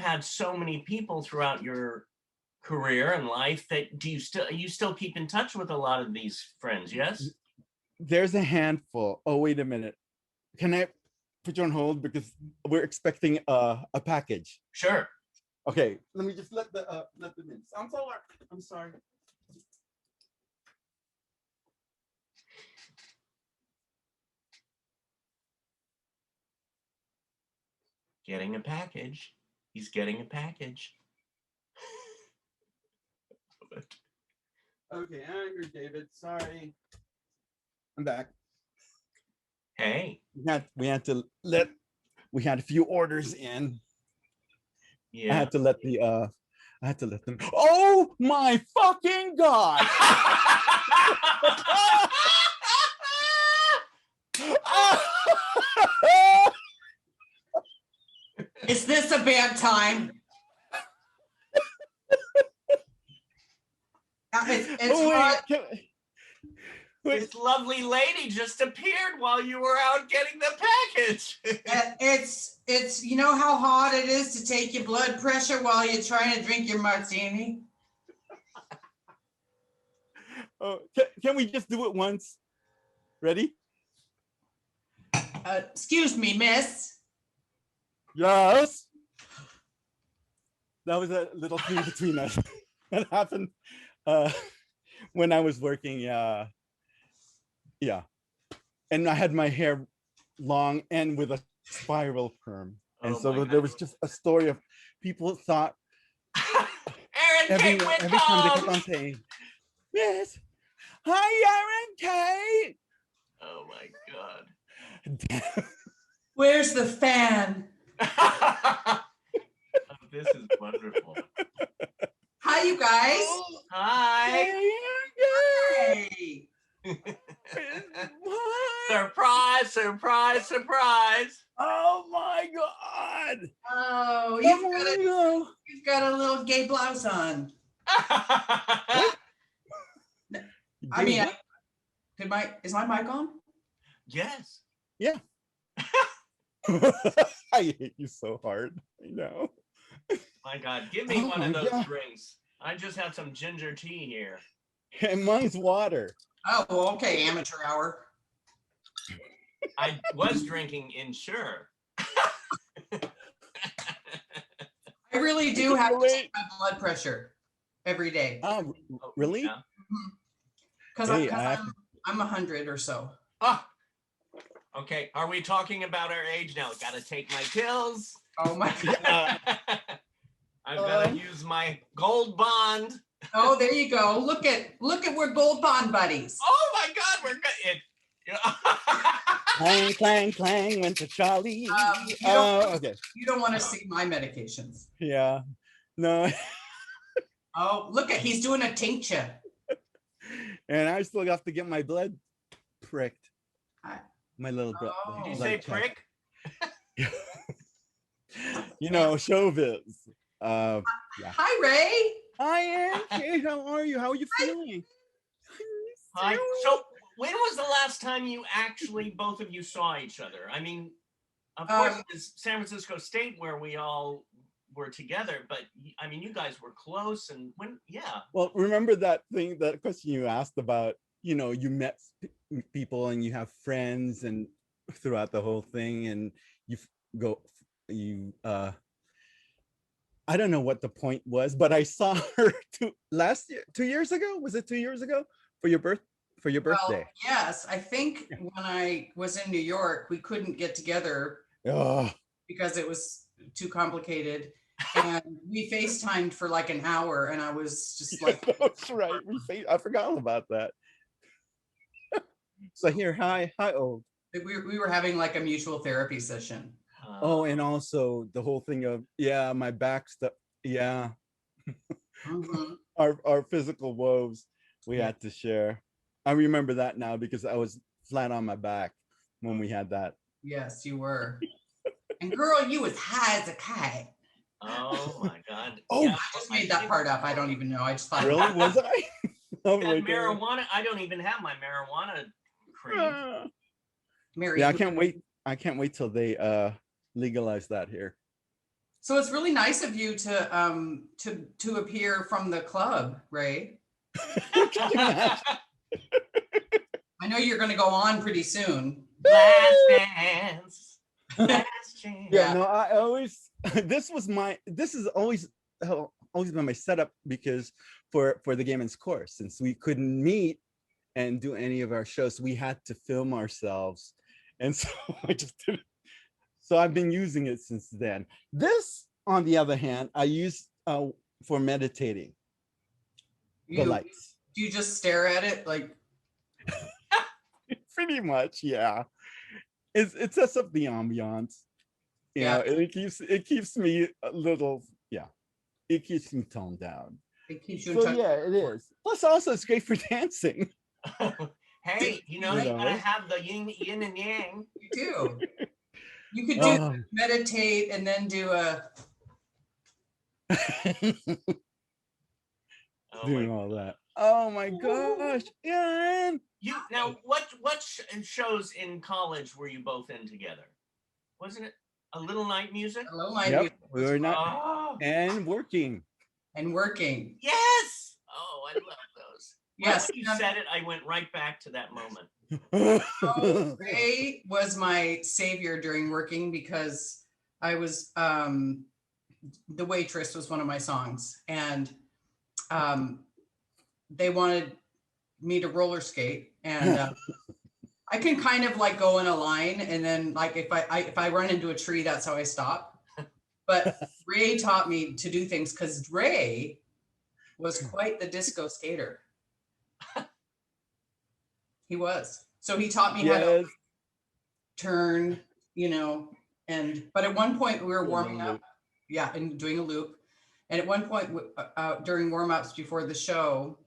had so many people throughout your career and life that you still keep in touch with a lot of these friends, yes? There's a handful. Oh, wait a minute. Can I put you on hold because we're expecting a package? Sure. Okay, let me just let them in. I'm sorry. Getting a package. He's getting a package. Okay, I'm here, David. Sorry. I'm back. Hey. We had a few orders in. Yeah. I had to let them. Oh my fucking God! Is this a bad time? It's hot. This lovely lady just appeared while you were out getting the package. It's you know how hot it is to take your blood pressure while you're trying to drink your martini? Oh, can we just do it once? Ready? Excuse me, miss. Yes. That was a little thing between us. That happened when I was working. Yeah. And I had my hair long and with a spiral perm. And so there was just a story of people thought ERIN-KATE, every time they kept on saying, yes, hi, ERIN-KATE. Oh my God. Where's the fan? Oh, this is wonderful. Hi, you guys. Oh, hi. Hey. Surprise, surprise, surprise. Oh my God. Oh, you've got a little gay blouse on. What? I mean, is my mic on? Yes. Yeah. I hate you so hard. I know. My God, give me one of those drinks. I just have some ginger tea here. And mine's water. Oh, well, okay, amateur hour. I was drinking Ensure. I really do have to take my blood pressure every day. Really? Because I'm 100 or so. Oh, okay. Are we talking about our age now? Got to take my pills. Oh my God. I've got to use my gold bond. Oh, there you go. Look at we're gold bond buddies. Oh my God, we're good. Clang, clang, clang, went to Charlie. Okay. You don't want to see my medications. Yeah. No. Oh, look at, he's doing a tincture. And I still got to get my blood pricked. My little blood. Did you say prick? You know, showbiz. Yeah. Hi, Ray. Hi, ERIN-KATE. How are you? How are you feeling? Hi. So when was the last time you actually, both of you saw each other? I mean, of course, it's San Francisco State where we all were together, but I mean, you guys were close and when, yeah. Well, remember that question you asked about, you know, you met people and you have friends and throughout the whole thing and I don't know what the point was, but I saw her 2 years ago. Was it 2 years ago for your birthday? Well, yes, I think when I was in New York, we couldn't get together because it was too complicated. And we FaceTimed for like an hour and I was just like, that's right. I forgot about that. So here, hi, old. We were having like a mutual therapy session. Oh, and also the whole thing of, yeah, my back stuff. Yeah. Our physical woes we had to share. I remember that now because I was flat on my back when we had that. Yes, you were. And girl, you was high as a kite. Oh my God. Oh, yeah, I just made that part up. I don't even know. I just thought. Really? Was I? Oh, marijuana. I don't even have my marijuana cream. Yeah, I can't wait. I can't wait till they legalize that here. So it's really nice of you to appear from the club, Ray. Can you imagine? I know you're going to go on pretty soon. Last dance. Last chance. Yeah, no, I always this is always been my setup, because for the Gayman's course, since we couldn't meet and do any of our shows, we had to film ourselves, and so I just did it. So I've been using it since then. This, on the other hand, I use for meditating. The lights. Do you just stare at it like? Pretty much, yeah. It sets up the ambiance. You know, it keeps me a little, yeah. It keeps me toned down. It keeps you So in touch. yeah, it is. Plus, also, it's great for dancing. Hey, you gotta have the yin and yang. You do. You could do meditate and then do a doing all that. Oh my gosh, Erin! Now what shows in college were you both in together? Wasn't it A Little Night Music? A Little Night Yep, Music. we were not and working. And working. Yes. Oh, I love those. Yes. When you said it, I went right back to that moment. Ray was my savior during working, because I was The Waitress was one of my songs, and they wanted me to roller skate, and I can kind of like go in a line, and then like if I run into a tree, that's how I stop. But Ray taught me to do things, because Ray was quite the disco skater. He was. So he taught me how to turn, but at one point we were warming up. Yeah, and doing a loop. And at one point during warm-ups before the show,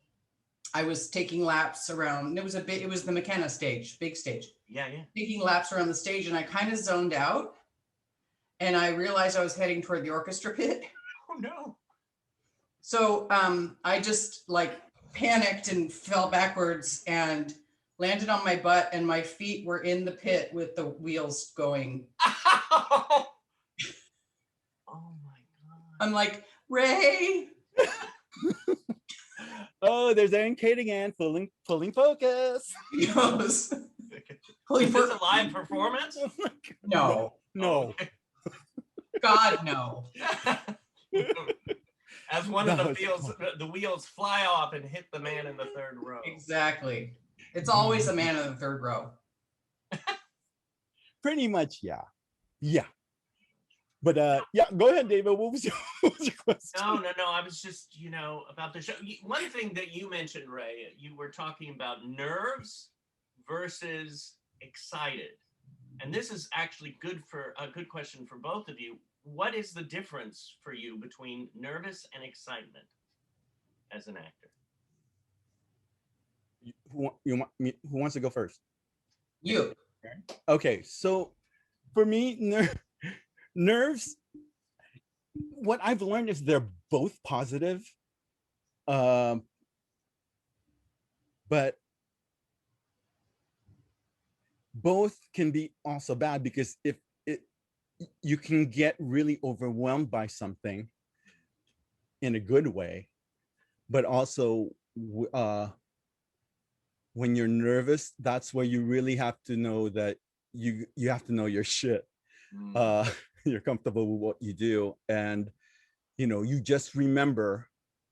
I was taking laps around. It was the McKenna stage, big stage. Yeah. Taking laps around the stage, and I kind of zoned out. And I realized I was heading toward the orchestra pit. Oh no. So I just like panicked and fell backwards and landed on my butt, and my feet were in the pit with the wheels going. Oh my God. I'm like, Ray. Oh, there's ERIN-KATE again, pulling focus. He goes, Is this a live performance? No. God, no. As one of the wheels fly off and hit the man in the third row. Exactly. It's always a man in the third row. Pretty much, yeah. Yeah. But yeah, go ahead, David. What was your question? No. I was just, about the show. One thing that you mentioned, Ray, you were talking about nerves versus excited. And this is actually a good question for both of you. What is the difference for you between nervous and excitement as an actor? Who wants to go first? You. Okay, so for me, nerves, what I've learned is they're both positive, but both can be also bad, because if you can get really overwhelmed by something in a good way, but also when you're nervous, that's where you really have to know that you have to know your shit. You're comfortable with what you do, and you just remember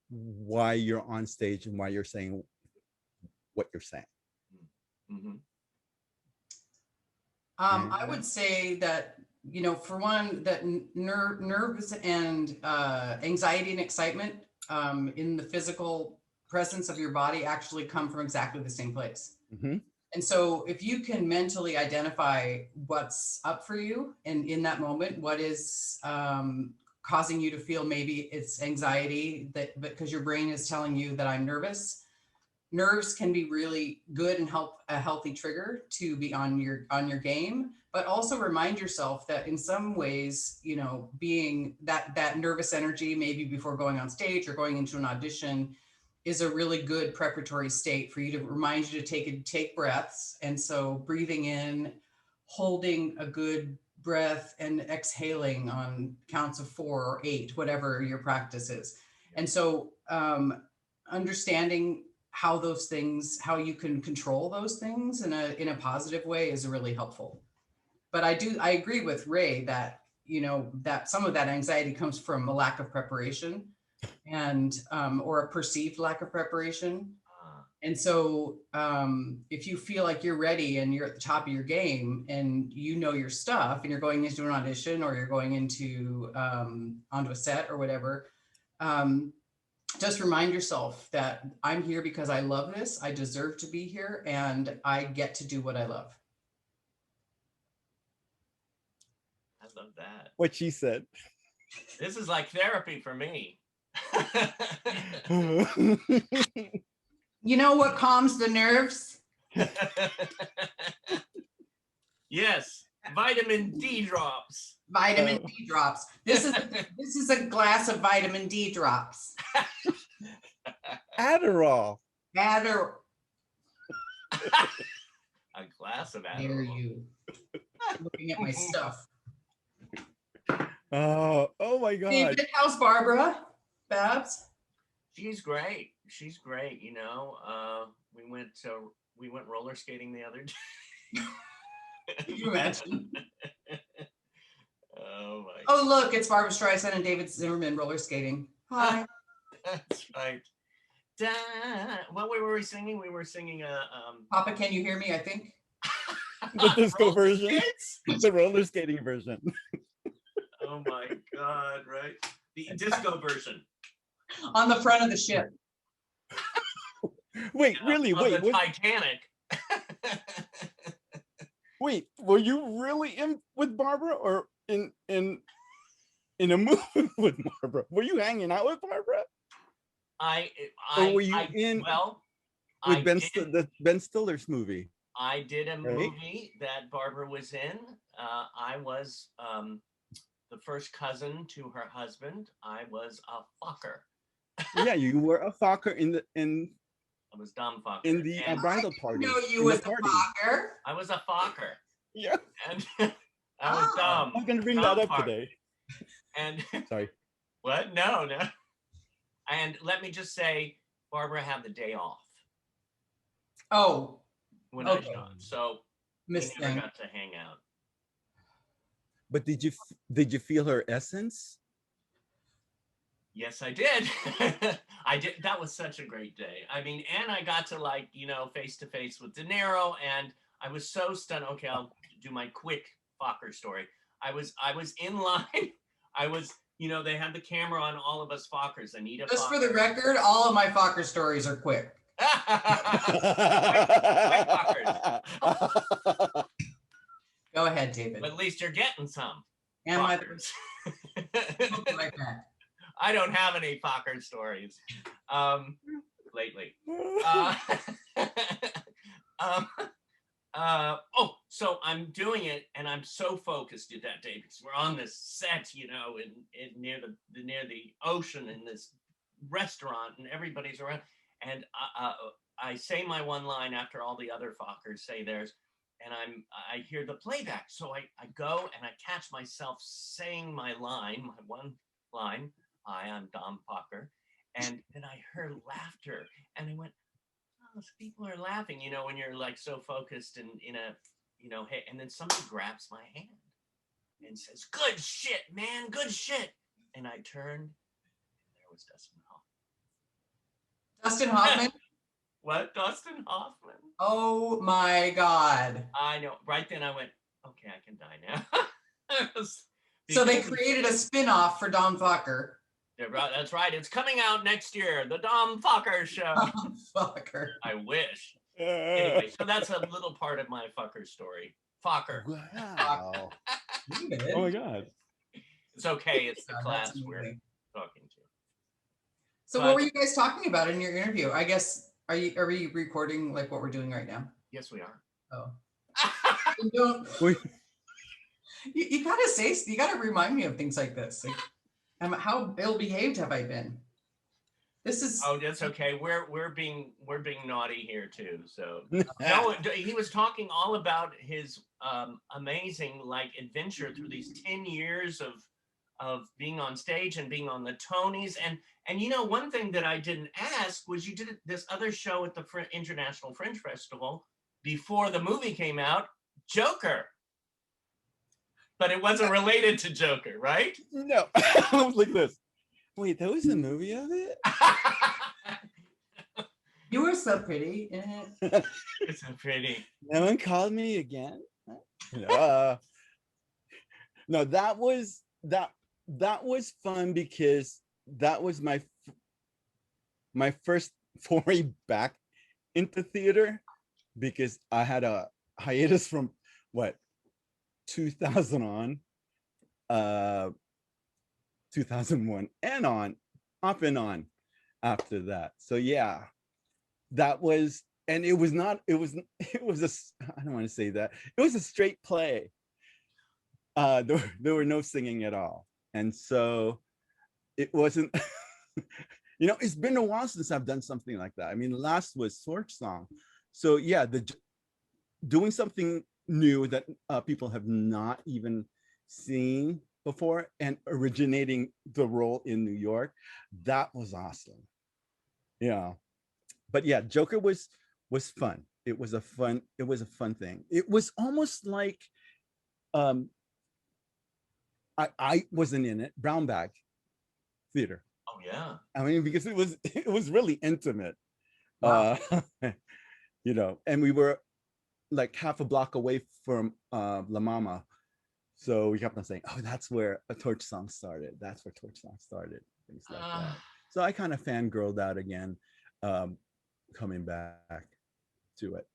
why you're on stage and why you're saying what you're saying. Mm-hmm. I would say that, for one, that nerves and anxiety and excitement in the physical presence of your body actually come from exactly the same place. Mm-hmm. And so if you can mentally identify what's up for you, and in that moment, what is causing you to feel, maybe it's anxiety, that because your brain is telling you that I'm nervous. Nerves can be really good and help a healthy trigger to be on your game, but also remind yourself that in some ways, being that nervous energy, maybe before going on stage or going into an audition, is a really good preparatory state for you to remind you to take breaths. And so breathing in, holding a good breath and exhaling on counts of 4 or 8, whatever your practice is. And so understanding how those things, how you can control those things in a positive way is really helpful. But I agree with Ray that, you know, that some of that anxiety comes from a lack of preparation and, or a perceived lack of preparation. And so if you feel like you're ready and you're at the top of your game and you know your stuff and you're going into an audition or you're going into onto a set or whatever, just remind yourself that I'm here because I love this, I deserve to be here, and I get to do what I love. I love that. What she said. This is like therapy for me. You know what calms the nerves? Yes, vitamin D drops. Vitamin D drops. This is a glass of vitamin D drops. Adderall. Adderall. A glass of Adderall. Dare you? Looking at my stuff. Oh my God. David, how's Barbara? Babs? She's great. She's great. You know, we went roller skating the other day. Can you imagine? Oh my. Oh, look, it's Barbara Streisand and David Zimmerman roller skating. Hi. That's right. Da, what were we singing? We were singing Papa, can you hear me? I think. The disco roller version. skates? The roller skating version. Oh my God! Right, the disco version. On the front of the ship. Wait, really? Of Wait, the Titanic. wait, were you really in with Barbara or in a movie with Barbara? Were you hanging out with Barbara? Or were you in well, with the Ben Stiller's movie? I did a movie that Barbara was in. I was the first cousin to her husband. I was a fucker. Yeah, you were a fucker I was dumb fucker. in the bridal party. No, you was a fucker. I was a fucker. Yeah. And I was dumb. I'm gonna bring Dumb that up fucker. today. And Sorry. what? No. And let me just say, Barbara had the day off Oh, when okay. I shot, so we missed never thing. got to hang out. But did you feel her essence? Yes, I did. I did. That was such a great day. I mean, and I got to, like, you know, face to face with De Niro, and I was so stunned. Okay, I'll do my quick Fokker story. I was in line. I was, you know, they had the camera on all of us Fokkers. Anita Just Fokker. for the record, all of my Fokker stories are quick. Go ahead, David. But at least you're getting some. And my Fokkers. like that. I don't have any Fokker stories lately. So I'm doing it, and I'm so focused that day because we're on this set, you know, in near the ocean in this restaurant, and everybody's around. And I say my one line after all the other Fokkers say theirs, and I hear the playback. So I go and I catch myself saying my line, my one line. Hi, I'm Dom Fokker. And then I heard laughter, and I went, oh, people are laughing, you know, when you're like so focused and in a, you know, hey, and then somebody grabs my hand and says, good shit, man, good shit. And I turned, and there was Dustin Hoffman. Dustin Hoffman? What? Dustin Hoffman? Oh my God. I know. Right then I went, okay, I can die now. So they created a spin-off for Dom Fokker. Yeah, that's right. It's coming out next year. The Dom Fokker Show. Dom Fokker. I wish. Anyway, so that's a little part of my Fokker story. Fokker. Wow. Oh my God. It's okay. It's the God, class that's we're amazing. talking to. So what were you guys talking about in your interview? I guess, are we recording like what we're doing right now? Yes, we are. Oh. You gotta say, you gotta remind me of things like this. Like, how ill-behaved have I been? This is Oh, that's okay. We're being naughty here too. So no, he was talking all about his amazing like adventure through these 10 years of being on stage and being on the Tonys. And you know, one thing that I didn't ask was you did this other show at the International Fringe Festival before the movie came out, Joker. But it wasn't related to Joker, right? No, I was like this. Wait, there was a movie of it? You were so pretty in it. It's so pretty. No one called me again. No, that was fun because that was my first foray back into theater, because I had a hiatus from what 2000 on 2001 and on, up and on after that. So yeah, that was, and it was a, I don't want to say that, it was a straight play. There were no singing at all. And so it wasn't, you know, it's been a while since I've done something like that. I mean, last was Torch Song. So yeah, doing something new that people have not even seen before and originating the role in New York, that was awesome. Yeah. But yeah, Joker was fun. It was a fun thing. It was almost like I wasn't in it, brown bag theater. Oh yeah. I mean, because it was really intimate. Wow. You know, and we were like half a block away from La Mama. So we kept on saying, oh, that's where a Torch Song started. That's where Torch Song started. Things like that. So I kind of fangirled out again, coming back to it.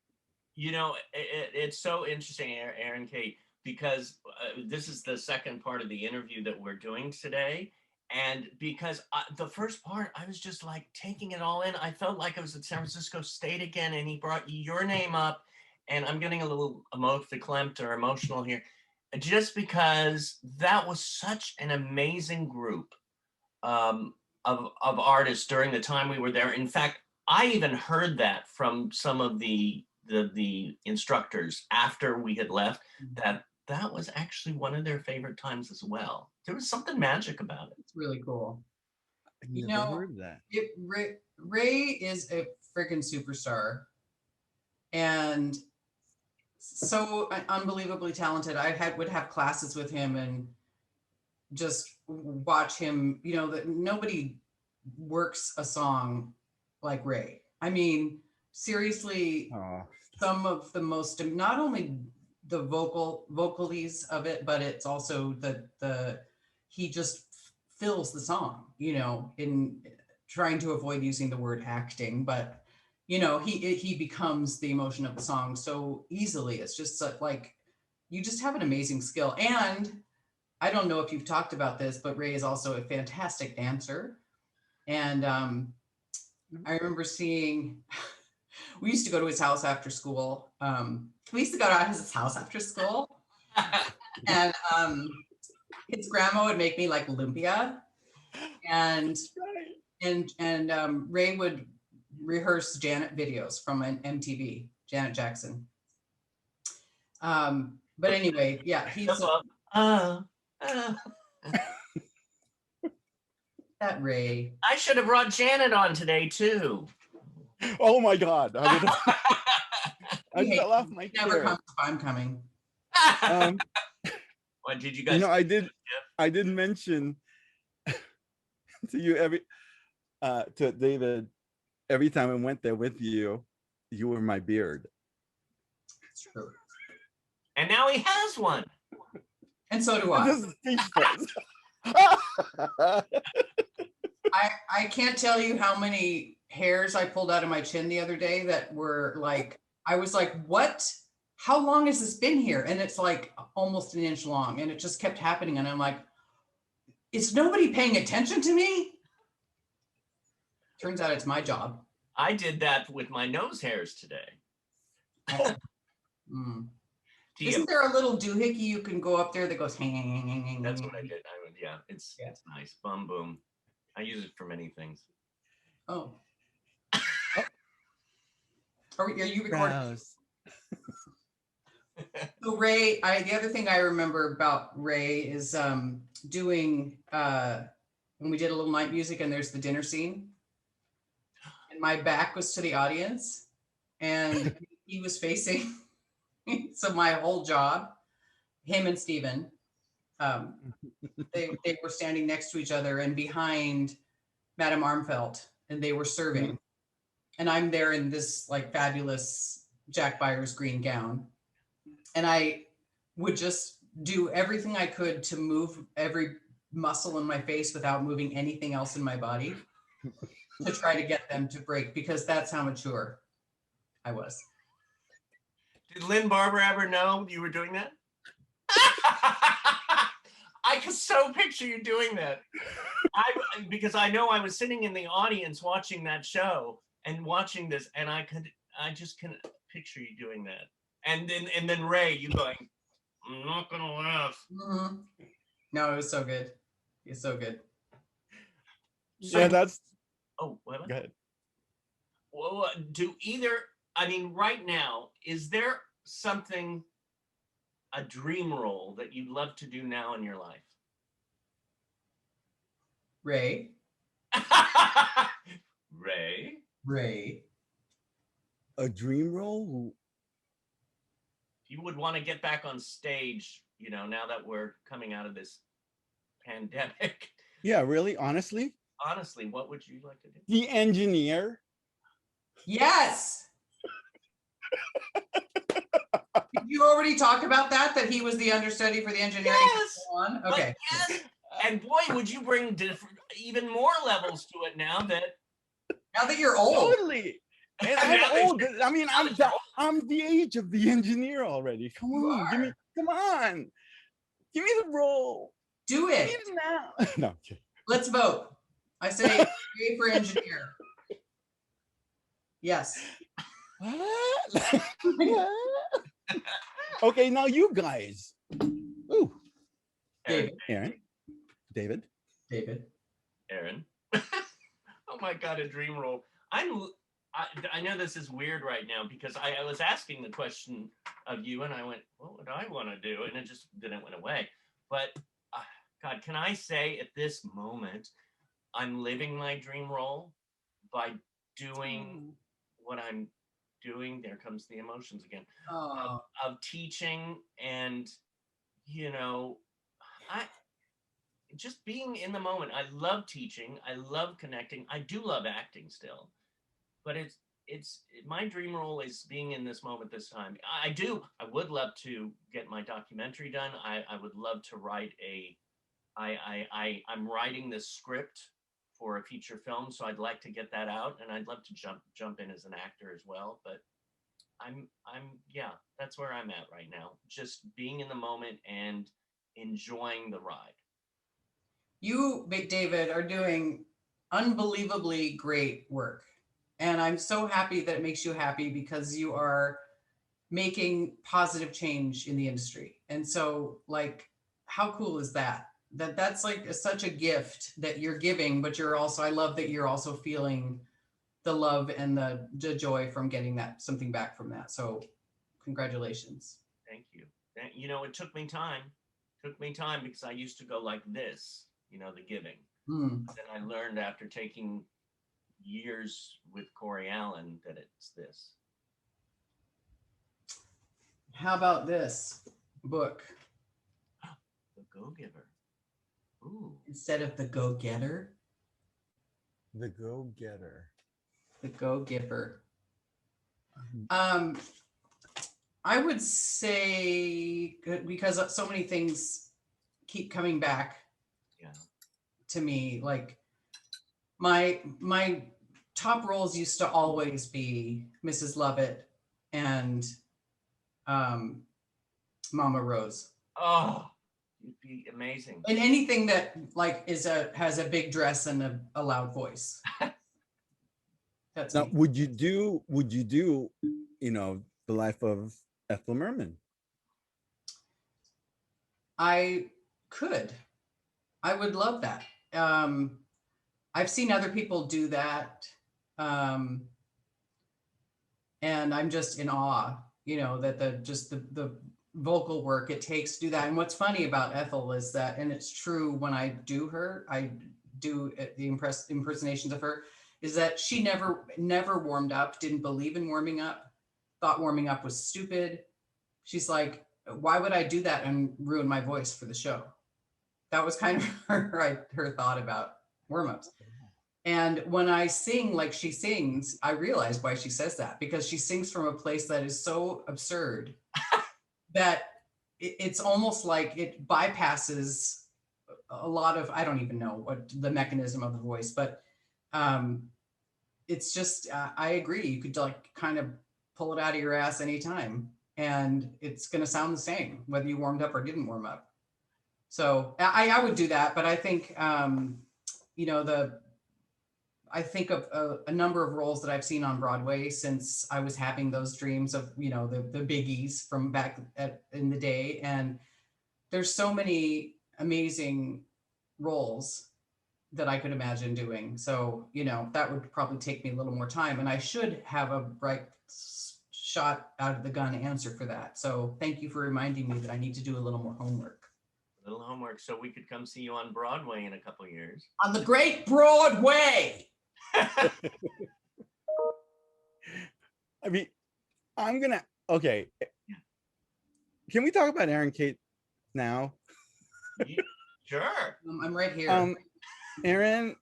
You know, it's so interesting, ERIN-KATE, because this is the second part of the interview that we're doing today. And because the first part, I was just like taking it all in. I felt like I was at San Francisco State again, and he brought your name up, and I'm getting a little verklempt or emotional here, just because that was such an amazing group of artists during the time we were there. In fact, I even heard that from some of the instructors after we had left, that was actually one of their favorite times as well. There was something magic about it. It's really cool. I never heard that. Ray is a freaking superstar and so unbelievably talented. I would have classes with him and just watch him, you know, that nobody works a song like Ray. I mean, seriously, some of the most, not only the vocalies of it, but it's also he just fills the song, you know, in trying to avoid using the word acting, but you know, he becomes the emotion of the song so easily. It's just like, you just have an amazing skill. And I don't know if you've talked about this, but Ray is also a fantastic dancer. And I remember seeing, we used to go to his house after school. We used to go to his house after school. And his grandma would make me like lumpia. And Ray would rehearse Janet videos from an MTV, Janet Jackson. But anyway, yeah, he's that Ray. I should have brought Janet on today too. Oh my God. I fell off my chair. Never comes if I'm coming. What did you guys? You know, I did mention to you to David, every time I went there with you, you were my beard. It's true. And now he has one. And so do I. I can't tell you how many hairs I pulled out of my chin the other day that were like, I was like, what? How long has this been here? And it's like almost an inch long, and it just kept happening. And I'm like, is nobody paying attention to me? Turns out it's my job. I did that with my nose hairs today. Isn't there a little doohickey you can go up there that goes hang? That's what I did. Yeah, it's nice. Boom, boom. I use it for many things. Oh, Oh. are you recording? Browse. So Ray, the other thing I remember about Ray is doing when we did a little night music and there's the dinner scene, and my back was to the audience and he was facing. So my whole job, him and Steven, they were standing next to each other and behind Madame Armfelt, and they were serving. Mhm. And I'm there in this like fabulous Jack Byers green gown. And I would just do everything I could to move every muscle in my face without moving anything else in my body to try to get them to break, because that's how mature I was. Did Lynn Barber ever know you were doing that? I can so picture you doing that. Because I know I was sitting in the audience watching that show and watching this, and I just can picture you doing that. And then Ray, you going, I'm not gonna laugh. Mm-hmm. No, it was so good. It's so good. So, Yeah, that's. Oh, what? Go ahead. Well, I mean, right now, is there something, a dream role that you'd love to do now in your life? Ray. Ray? Ray. A dream role? You would want to get back on stage, now that we're coming out of this pandemic. Yeah, really? Honestly? Honestly, what would you like to do? The engineer? Yes. Did you already talk about that he was the understudy for the engineering? Yes. One? Okay. Yes. And boy, would you bring even more levels to it now that you're old. Totally. And I'm old. I mean, I'm the age of the engineer already. Come on, give me the role. Do it. Give me now. No, okay. Let's vote. I say Ray for engineer. Yes. What? Okay, now you guys. Ooh. David. Aaron. David. Aaron. Oh my God, a dream role. I know this is weird right now because I was asking the question of you and I went, what would I want to do? And it just didn't went away. But God, can I say at this moment, I'm living my dream role by doing what I'm doing. There comes the emotions again of teaching and, just being in the moment. I love teaching. I love connecting. I do love acting still, but it's my dream role is being in this moment this time. I would love to get my documentary done. I would love to write I'm writing this script for a feature film, so I'd like to get that out, and I'd love to jump in as an actor as well. But yeah, that's where I'm at right now. Just being in the moment and enjoying the ride. You, David, are doing unbelievably great work. And I'm so happy that it makes you happy because you are making positive change in the industry. And so, like, how cool is that? That's like such a gift that you're giving, but I love that you're also feeling the love and the joy from getting something back from that. So congratulations. Thank you. It took me time. Because I used to go like this, the giving. Then I learned after taking years with Corey Allen that it's this. How about this book? The Go-Giver. Ooh. Instead of The Go-Getter. The Go-Getter. The Go-Giver. I would say, because so many things keep coming back to me, like my top roles used to always be Mrs. Lovett and Mama Rose. Oh, you'd be amazing. And anything that like has a big dress and a loud voice. That's now, me. would you do, the life of Ethel Merman? I could. I would love that. I've seen other people do that. And I'm just in awe, you know, that the vocal work it takes to do that. And what's funny about Ethel is that, and it's true when I do the impersonations of her, is that she never warmed up, didn't believe in warming up, thought warming up was stupid. She's like, why would I do that and ruin my voice for the show? That was kind of her thought about warm-ups. And when I sing like she sings, I realize why she says that, because she sings from a place that is so absurd that it's almost like it bypasses a lot of, I don't even know what the mechanism of the voice, but it's just, I agree. You could like kind of pull it out of your ass anytime and it's going to sound the same, whether you warmed up or didn't warm up. So I would do that, but I think, you know, I think of a number of roles that I've seen on Broadway since I was having those dreams of, you know, the biggies from back in the day. And there's so many amazing roles that I could imagine doing. So, you know, that would probably take me a little more time, and I should have a bright shot out of the gun answer for that. So thank you for reminding me that I need to do a little more homework. A little homework so we could come see you on Broadway in a couple of years. On the great Broadway. I mean, okay. Can we talk about ERIN-KATE now? Sure. I'm right here. ERIN,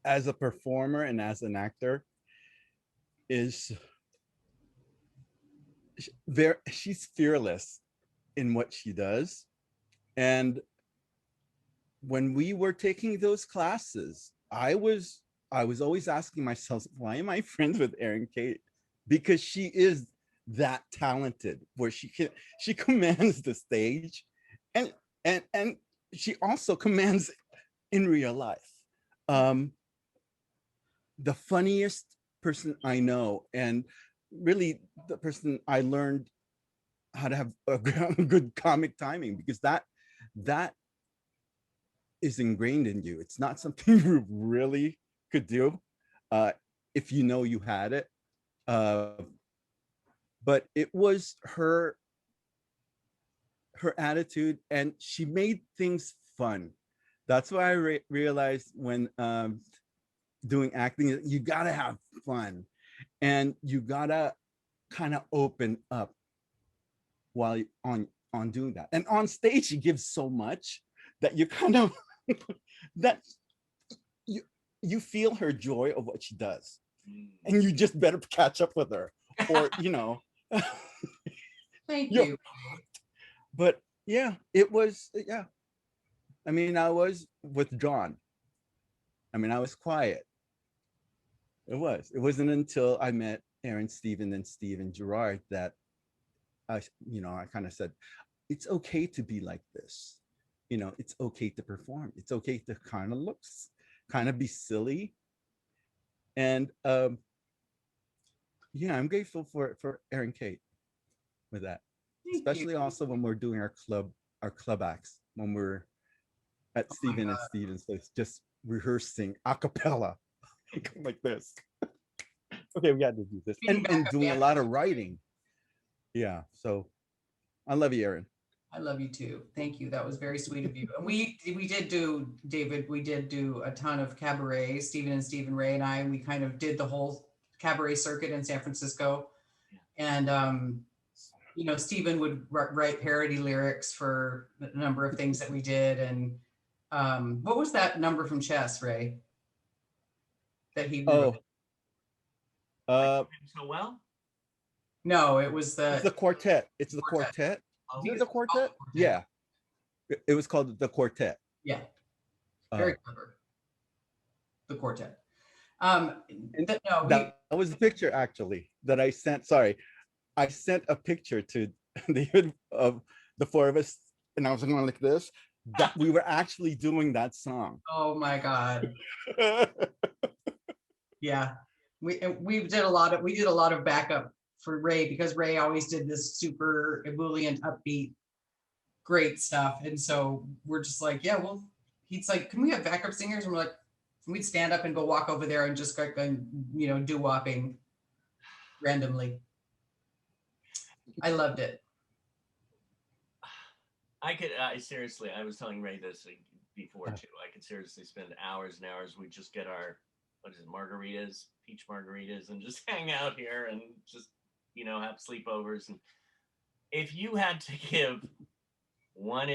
as a performer and as an actor, she's fearless in what she does. And when we were taking those classes, I was always asking myself, why am I friends with ERIN-KATE? Because she is that talented, where she commands the stage, and she also commands in real life. The funniest person I know, and really the person I learned how to have a good comic timing, because that is ingrained in you. It's not something you really could do if you know you had it. But it was her attitude, and she made things fun. That's why I realized when doing acting, you gotta have fun, and you gotta kind of open up while on doing that. And on stage, she gives so much that you kind of that you feel her joy of what she does, and you just better catch up with her, or you know. Thank you. But yeah, it was, yeah. I mean, I was withdrawn. I mean, I was quiet. It wasn't until I met Aaron, Stephen, and Steven Gerard that I kind of said, it's okay to be like this. You know, it's okay to perform. It's okay to kind of be silly. And yeah, I'm grateful for ERIN-KATE with that. Thank Especially you. also when we're doing our club acts, when we're at Stephen and Steven's place, just rehearsing a cappella like this. Okay, we got to do this, and doing a lot of writing. Yeah, so I love you, Erin. I love you too. Thank you. That was very sweet of you. And we did do, David, we did do a ton of cabaret. Stephen and Stephen Ray and I, we kind of did the whole cabaret circuit in San Francisco. And you know, Stephen would write parody lyrics for a number of things that we did. And what was that number from Chess, Ray? That he wrote? So well? No, it was it's the quartet. It's the quartet. Oh, Is it the quartet? Yeah. It was called the quartet. Yeah. Very clever. The quartet. That was the picture actually that I sent. Sorry. I sent a picture to David of the four of us, and I was going like this, that we were actually doing that song. Oh my God. Yeah. We did a lot of backup for Ray, because Ray always did this super ebullient, upbeat, great stuff. And so we're just like, yeah, well, he's like, can we have backup singers? And we're like, We'd stand up and go walk over there and just go, you know, do-wopping randomly. I loved it. I seriously, I was telling Ray this before too. I could seriously spend hours and hours. We just get our, what is it, margaritas, peach margaritas, and just hang out here and just, you know, have sleepovers. And if you had to give one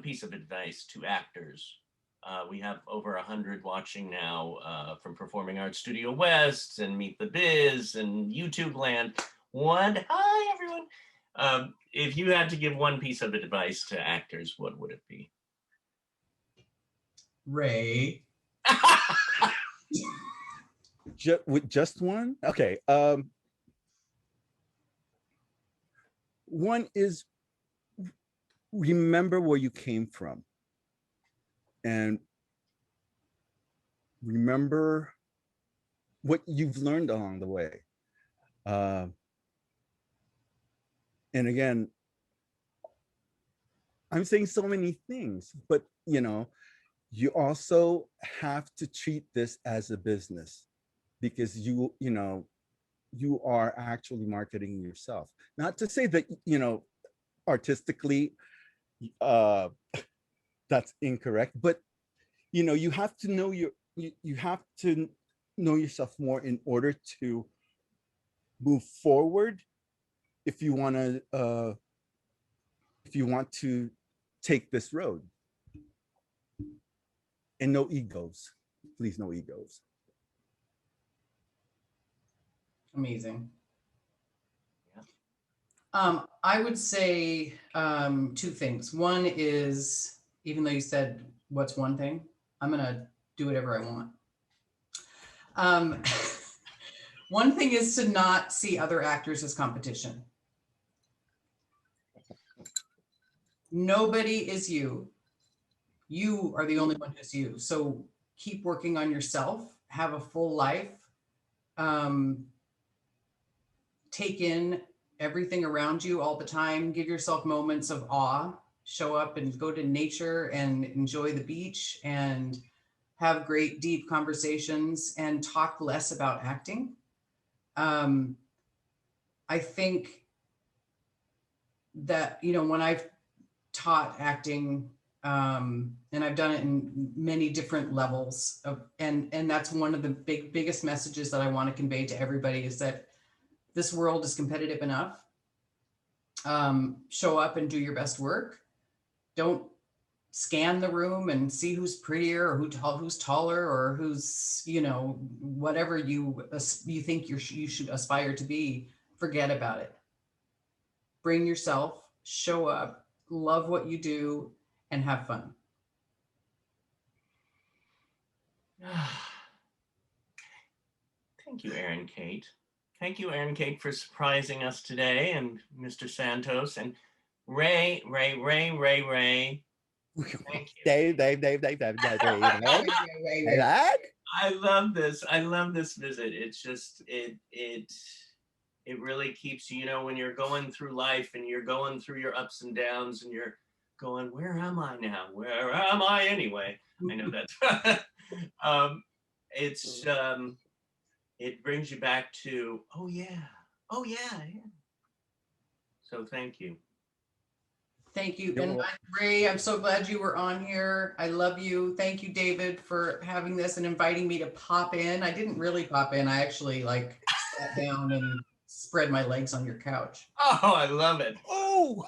piece of advice to actors, we have over 100 watching now from Performing Arts Studio West and Meet the Biz and YouTube Land. Hi everyone. If you had to give one piece of advice to actors, what would it be? Ray. Just one? Okay. One is remember where you came from and remember what you've learned along the way. And again, I'm saying so many things, but you know, you also have to treat this as a business because you know, you are actually marketing yourself. Not to say that, you know, artistically, that's incorrect, but you know, you have to know you have to know yourself more in order to move forward if you want to take this road. And no egos, please, no egos. Amazing. I would say two things. One is, even though you said, what's one thing? I'm gonna do whatever I want. One thing is to not see other actors as competition. Nobody is you. You are the only one who's you. So keep working on yourself, have a full life, take in everything around you all the time, give yourself moments of awe, show up and go to nature and enjoy the beach and have great deep conversations and talk less about acting. I think that, you know, when I've taught acting, and I've done it in many different levels of, and that's one of the biggest messages that I want to convey to everybody is that this world is competitive enough. Show up and do your best work. Don't scan the room and see who's prettier or who's taller or who's, you know, whatever you think you should aspire to be. Forget about it. Bring yourself, show up, love what you do, and have fun. Thank you, ERIN-KATE. Thank you, ERIN-KATE, for surprising us today, and Mr. Santos and Ray. Thank you. Dave. I love this. I love this visit. It's just it really keeps you know, when you're going through life and you're going through your ups and downs and you're going, where am I now? Where am I anyway? I know that's it brings you back to, oh yeah. So thank you. Thank you. And Ray, I'm so glad you were on here. I love you. Thank you, David, for having this and inviting me to pop in. I didn't really pop in. I actually like sat down and spread my legs on your couch. Oh, I love it. Oh.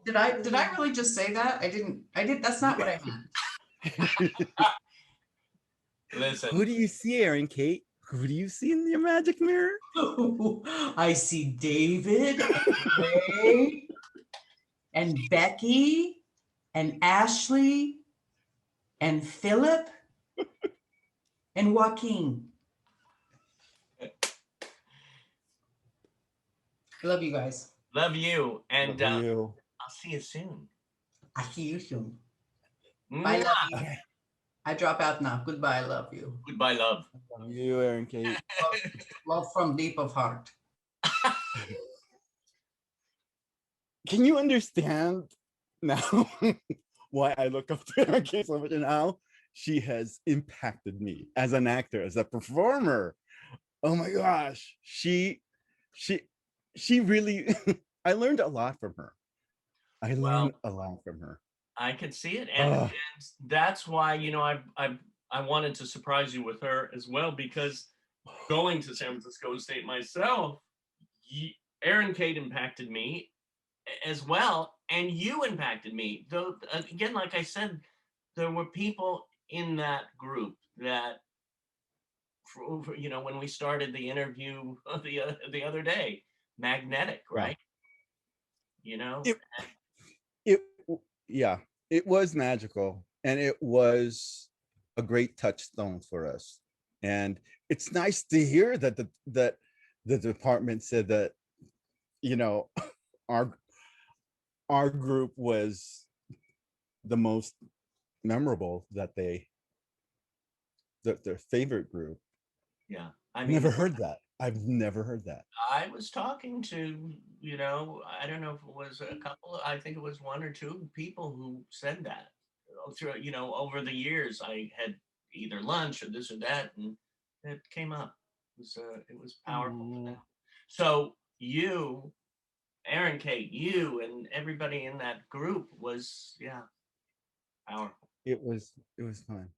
Did I really just say that? I did. That's not what I meant. Listen. Who do you see, ERIN-KATE? Who do you see in your magic mirror? I see David and Ray and Becky and Ashley and Philip and Joaquin. I love you guys. Love you. And Love you. I'll see you soon. I see you soon. Bye, love you. I drop out now. Goodbye, I love you. Goodbye, love. Love you, ERIN-KATE. Love from deep of heart. Can you understand now why I look up to ERIN-KATE so much and how she has impacted me as an actor, as a performer. Oh my gosh, she really. I learned a lot from her. I learned a lot from her. I can see it, and that's why, you know, I wanted to surprise you with her as well, because going to San Francisco State myself, ERIN-KATE impacted me as well, and you impacted me. Though again, like I said, there were people in that group that, you know, when we started the interview the other day, magnetic, right? You know, it yeah, it was magical, and it was a great touchstone for us. And it's nice to hear that the department said that, you know, our group was the most memorable, that their favorite group. yeah. I I've mean, never heard that. I've never heard that. I was talking to, you know, I don't know if it was a couple, I think it was one or two people who said that through, you know, over the years. I had either lunch or this or that, and it came up. It was powerful for them. So you, ERIN-KATE, you and everybody in that group was, yeah, powerful. It was fun.